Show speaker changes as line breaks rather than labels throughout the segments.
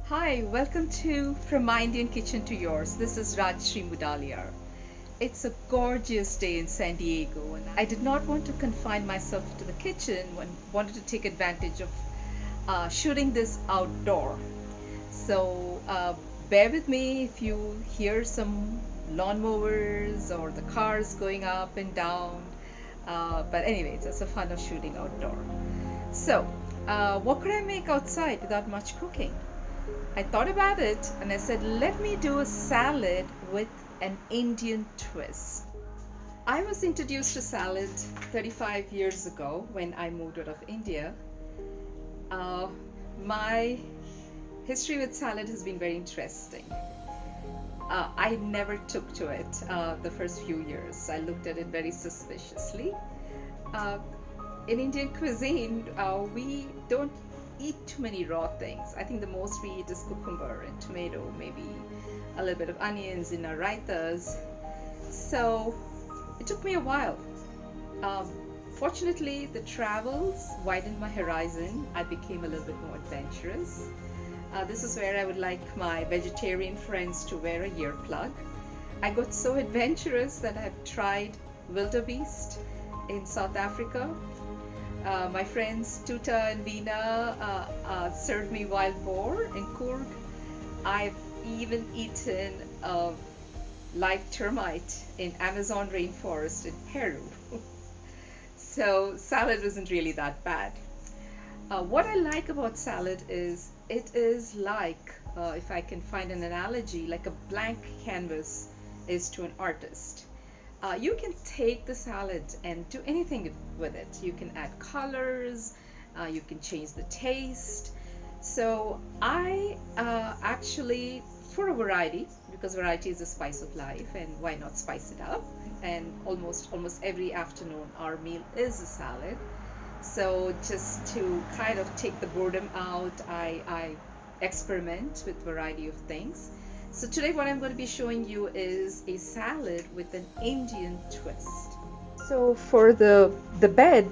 Hi, welcome to From My Indian Kitchen to Yours. This is Rajshri Mudaliar. It's a gorgeous day in San Diego, and I did not want to confine myself to the kitchen and wanted to take advantage of shooting this outdoor. So bear with me if you hear some lawnmowers or the cars going up and down. But anyways, it's a fun of shooting outdoor. So what could I make outside without much cooking? I thought about it and I said, let me do a salad with an Indian twist. I was introduced to salad 35 years ago when I moved out of India. My history with salad has been very interesting. I never took to it the first few years. I looked at it very suspiciously. Uh, in Indian cuisine, we don't eat too many raw things. I think the most we eat is cucumber and tomato, maybe a little bit of onions in our raitas. So it took me a while. Um, Fortunately, the travels widened my horizon. I became a little bit more adventurous. This is where I would like my vegetarian friends to wear a earplug. I got so adventurous that I've tried wildebeest in South Africa. My friends Tuta and Veena served me wild boar in Coorg. I've even eaten a live termite in Amazon rainforest in Peru. So salad wasn't really that bad. What I like about salad is it is like, if I can find an analogy, like a blank canvas is to an artist. You can take the salad and do anything with it. You can add colors, you can change the taste. So I actually, for a variety, because variety is the spice of life, and why not spice it up? And almost every afternoon our meal is a salad. So just to kind of take the boredom out, I experiment with variety of things. So today what I'm going to be showing you is a salad with an Indian twist. So for the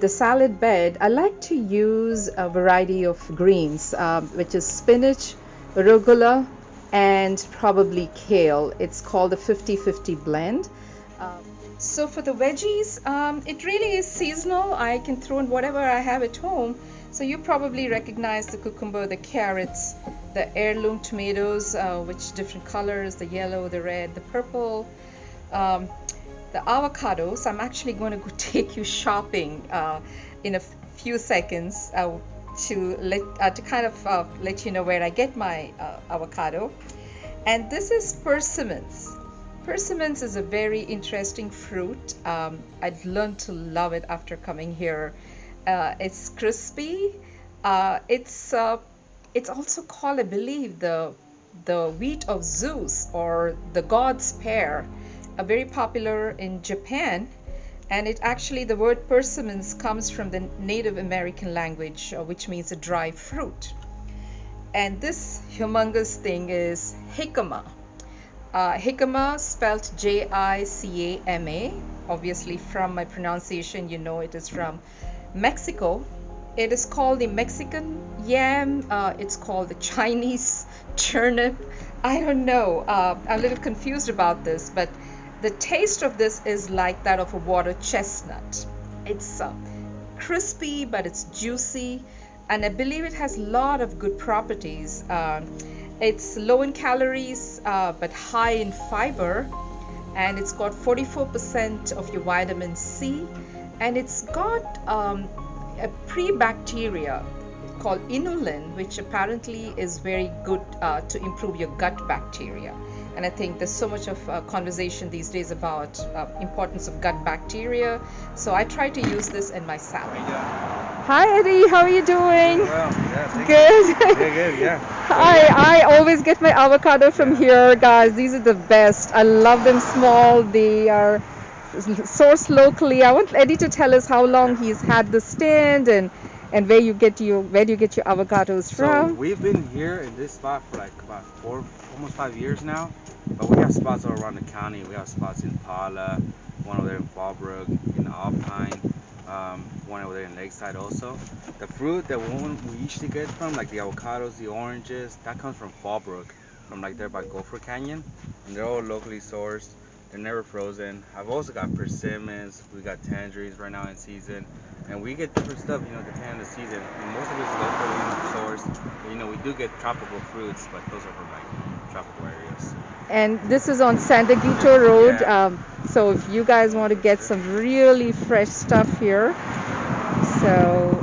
salad bed, I like to use a variety of greens, which is spinach, arugula, and probably kale. It's called a 50-50 blend. So for the veggies, it really is seasonal. I can throw in whatever I have at home. So you probably recognize the cucumber, the carrots, the heirloom tomatoes, which different colors, the yellow, the red, the purple, the avocados. I'm actually going to go take you shopping in a few seconds to kind of let you know where I get my avocado. And this is persimmons. Persimmons is a very interesting fruit. I'd learned to love it after coming here. It's crispy. It's also called, I believe, the wheat of Zeus or the god's pear, very popular in Japan. And it actually, the word persimmons comes from the Native American language, which means a dry fruit. And this humongous thing is jicama. Jicama spelled Jicama. Obviously, from my pronunciation, you know it is from Mexico. It is called the Mexican yam. It's called the Chinese turnip. I don't know. I'm a little confused about this, but the taste of this is like that of a water chestnut. It's crispy, but it's juicy, and I believe it has a lot of good properties. It's low in calories, but high in fiber, and it's got 44% of your vitamin C, and it's got a pre-bacteria called inulin, which apparently is very good to improve your gut bacteria. And I think there's so much of conversation these days about importance of gut bacteria. So I try to use this in my salad. Hi Eddie, how are you doing?
Well, yeah,
Good.
good, yeah.
I always get my avocado from here, guys. These are the best. I love them small. They are sourced locally. I want Eddie to tell us how long he's had the stand and where do you get your avocados
So
from.
we've been here in this spot for like about almost 5 years now. But we have spots all around the county. We have spots in Pala, one over there in Fallbrook, in Alpine. one over there in Lakeside also. The fruit that we usually get from, like the avocados, the oranges, that comes from Fallbrook, from like there by Gopher Canyon, and they're all locally sourced. They're never frozen. I've also got persimmons. We got tangerines right now in season, and we get different stuff, depending on the season. And most of it's locally sourced. But, we do get tropical fruits, but those are from like tropical areas.
And this is on San Diego Road.
Yeah.
So if you guys want to get some really fresh stuff here, so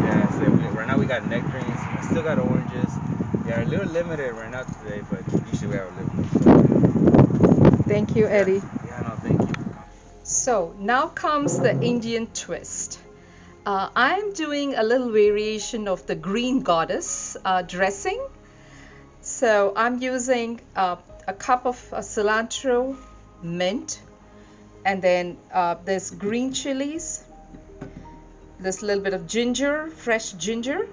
Yeah, so right now we got nectarines. I still got oranges. Yeah, a little limited right now today, but usually we have a little.
thank you, Eddie.
Yeah, no, thank you.
So now comes the Indian twist. I'm doing a little variation of the green goddess dressing. So I'm using a cup of cilantro, mint, and then there's green chilies, this little bit of ginger, fresh ginger,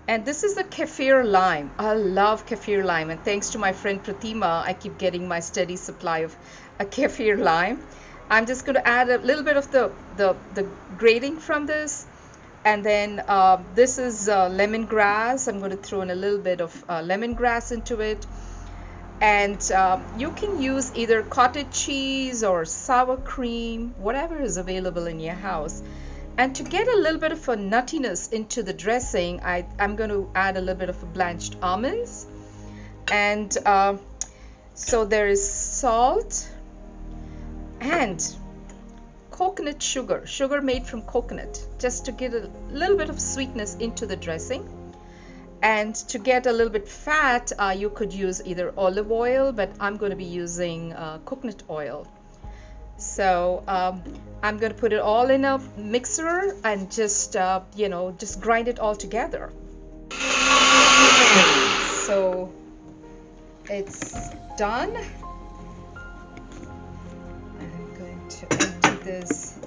and this is the kaffir lime. I love kaffir lime, and thanks to my friend Pratima, I keep getting my steady supply of a kaffir lime. I'm just going to add a little bit of the grating from this. And then this is lemongrass. I'm going to throw in a little bit of lemongrass into it. And you can use either cottage cheese or sour cream, whatever is available in your house. And to get a little bit of a nuttiness into the dressing, I'm going to add a little bit of blanched almonds. And so there is salt and coconut sugar made from coconut, just to get a little bit of sweetness into the dressing. And to get a little bit fat, you could use either olive oil, but I'm going to be using coconut oil. So I'm going to put it all in a mixer and just just grind it all together. So it's done. This.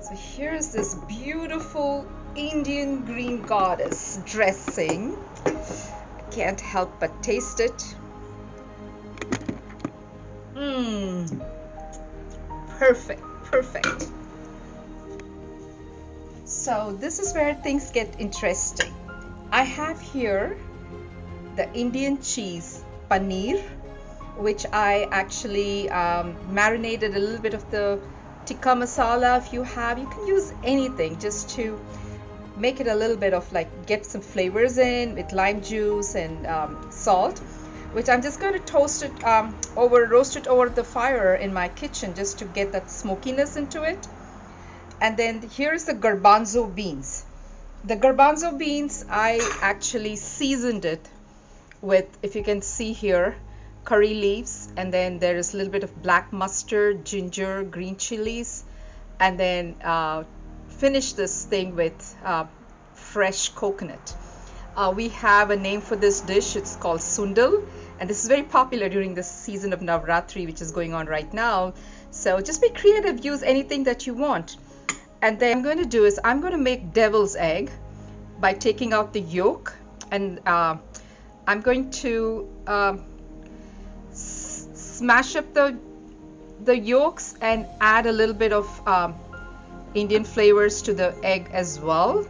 So here's this beautiful Indian green goddess dressing. I can't help but taste it. Perfect. So this is where things get interesting. I have here the Indian cheese paneer, which I actually marinated a little bit of the Tikka masala. If you can use anything just to make it a little bit of get some flavors in with lime juice and salt, which I'm just going to roast it over the fire in my kitchen just to get that smokiness into it. And then here's the garbanzo beans. The garbanzo beans, I actually seasoned it with, if you can see here, curry leaves, and then there is a little bit of black mustard, ginger, green chilies, and then finish this thing with fresh coconut. We have a name for this dish. It's called sundal, and this is very popular during the season of Navratri, which is going on right now. So just be creative, use anything that you want. And then I'm going to do is I'm going to make devil's egg by taking out the yolk, and I'm going to smash up the yolks and add a little bit of Indian flavors to the egg as well.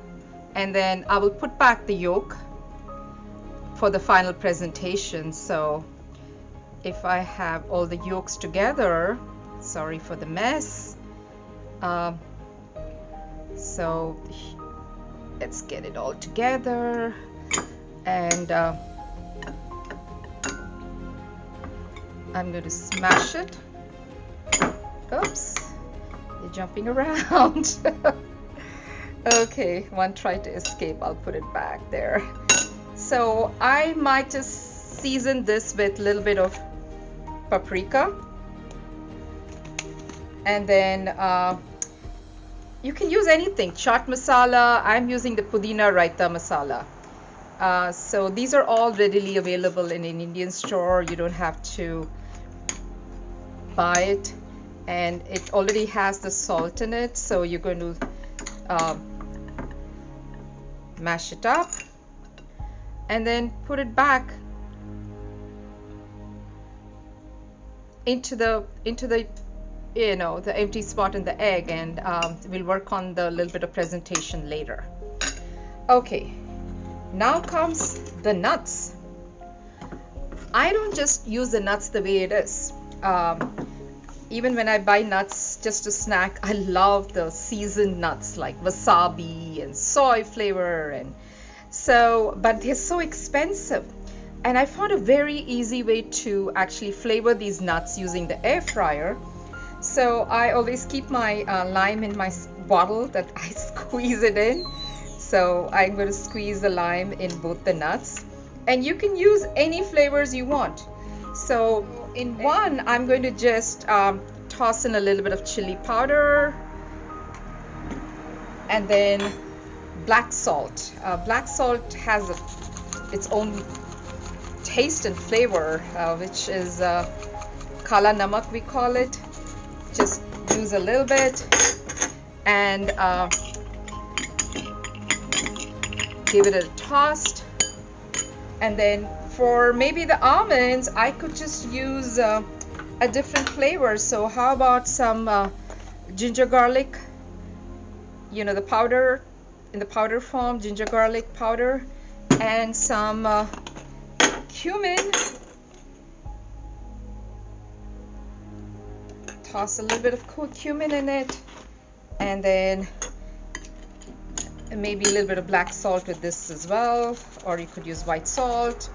And then I will put back the yolk for the final presentation. So if I have all the yolks together, sorry for the mess. So let's get it all together, and I'm going to smash it. Oops, you're jumping around. Okay, one tried to escape. I'll put it back there. So I might just season this with a little bit of paprika, and then you can use anything, chaat masala. I'm using the pudina raita masala. So these are all readily available in an Indian store. You don't have to buy it, and it already has the salt in it. So you're going to mash it up and then put it back into the you know, the empty spot in the egg, and we'll work on the little bit of presentation later. Okay, now comes the nuts. I don't just use the nuts the way it is. Even when I buy nuts just to snack, I love the seasoned nuts like wasabi and soy flavor, and so, but they're so expensive. And I found a very easy way to actually flavor these nuts using the air fryer. So I always keep my lime in my bottle that I squeeze it in. So I'm going to squeeze the lime in both the nuts. And you can use any flavors you want. So in one, I'm going to just toss in a little bit of chili powder and then black salt. Black salt has its own taste and flavor, which is kala namak we call it. Just use a little bit and give it a toss. And then for maybe the almonds, I could just use a different flavor. So how about some ginger garlic, you know, the powder, in the powder form, ginger garlic powder, and some cumin. Toss a little bit of cumin in it, and then maybe a little bit of black salt with this as well, or you could use white salt.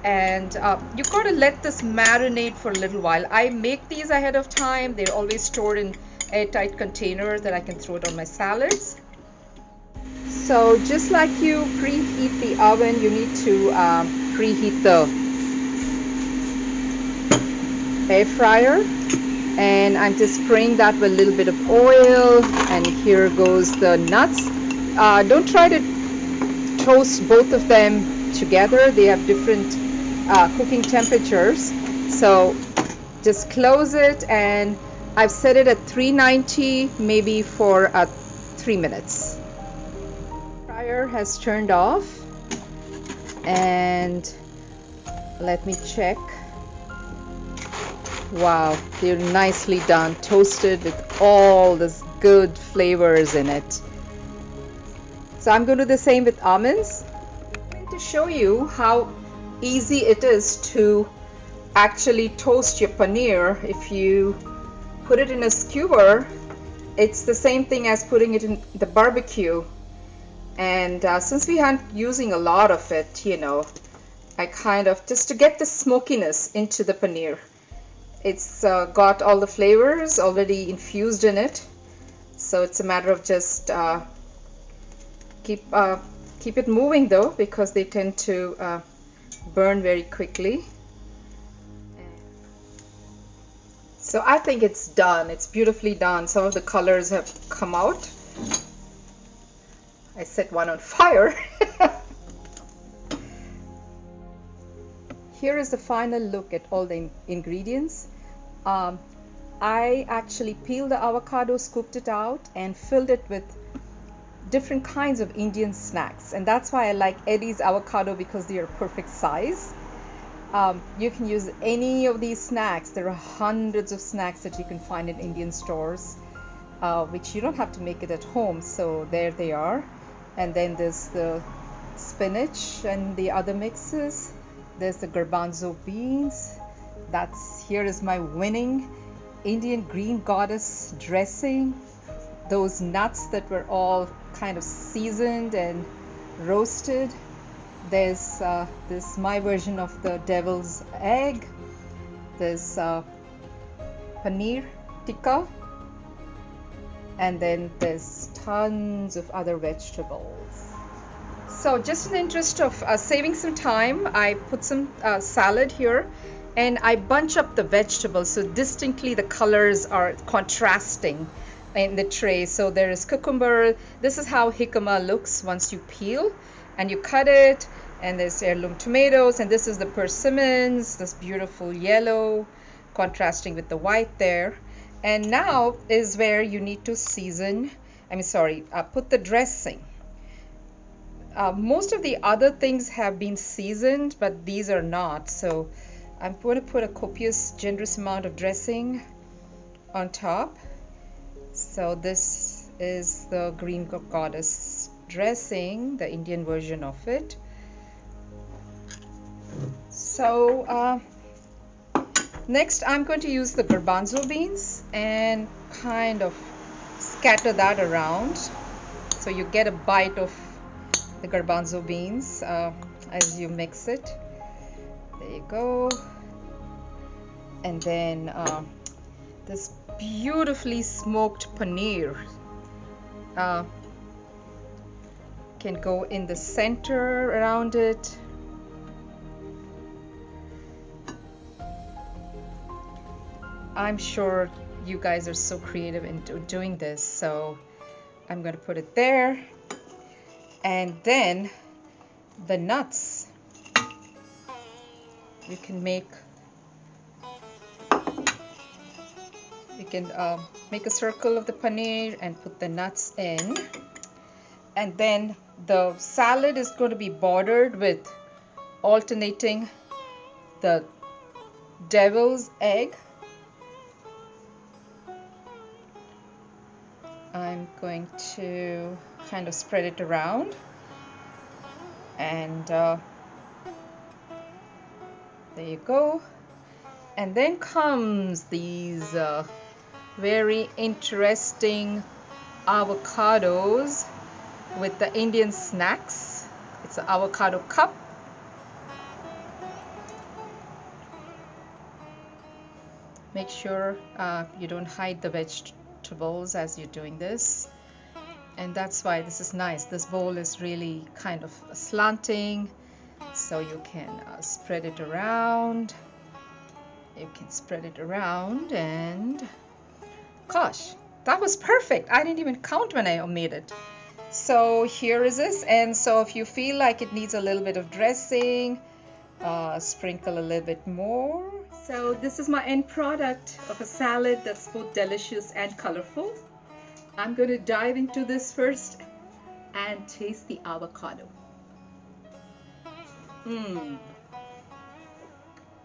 And you got to let this marinate for a little while. I make these ahead of time. They're always stored in airtight containers that I can throw it on my salads. So just like you preheat the oven, you need to preheat the air fryer. And I'm just spraying that with a little bit of oil, and here goes the nuts. Don't try to toast both of them together. They have different cooking temperatures. So just close it, and I've set it at 390 maybe for 3 minutes. Fryer has turned off, and let me check. Wow, they're nicely done, toasted with all this good flavors in it. So I'm going to do the same with almonds. I'm going to show you how easy it is to actually toast your paneer. If you put it in a skewer, it's the same thing as putting it in the barbecue. And since we aren't using a lot of it, you know, I kind of, just to get the smokiness into the paneer. It's got all the flavors already infused in it, so it's a matter of just keep it moving though, because they tend to burn very quickly. So I think it's done. It's beautifully done. Some of the colors have come out. I set one on fire. Here is the final look at all the ingredients. I actually peeled the avocado, scooped it out, and filled it with different kinds of Indian snacks. And that's why I like Eddie's avocado, because they are perfect size. You can use any of these snacks. There are hundreds of snacks that you can find in Indian stores, which you don't have to make it at home. So there they are. And then there's the spinach and the other mixes. There's the garbanzo beans. Here is my winning Indian green goddess dressing. Those nuts that were all kind of seasoned and roasted. There's this my version of the devil's egg. There's paneer tikka, and then there's tons of other vegetables. So just in the interest of saving some time, I put some salad here, and I bunch up the vegetables so distinctly the colors are contrasting in the tray. So there is cucumber. This is how jicama looks once you peel and you cut it. And there's heirloom tomatoes, and this is the persimmons, this beautiful yellow contrasting with the white there. And now is where you need to season, put the dressing. Most of the other things have been seasoned, but these are not. So I'm going to put a copious, generous amount of dressing on top. So this is the green goddess dressing, the Indian version of it. So next I'm going to use the garbanzo beans and kind of scatter that around so you get a bite of the garbanzo beans as you mix it. There you go. And then this beautifully smoked paneer can go in the center around it. I'm sure you guys are so creative in doing this, so I'm going to put it there. And then the nuts. You can make a circle of the paneer and put the nuts in. And then the salad is going to be bordered with alternating the devil's egg. I'm going to kind of spread it around, and there you go. And then comes these very interesting avocados with the Indian snacks. It's an avocado cup. Make sure you don't hide the vegetables as you're doing this, and that's why this is nice. This bowl is really kind of slanting, so you can spread it around. You can spread it around, and gosh, that was perfect. I didn't even count when I made it. So here is this. And so if you feel like it needs a little bit of dressing, sprinkle a little bit more. So this is my end product of a salad that's both delicious and colorful. I'm going to dive into this first and taste the avocado.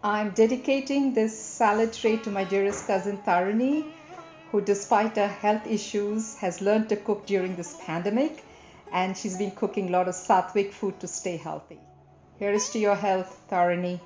I'm dedicating this salad tray to my dearest cousin Tarini, who despite her health issues has learned to cook during this pandemic, and she's been cooking a lot of sattvic food to stay healthy. Here is to your health, Tarini.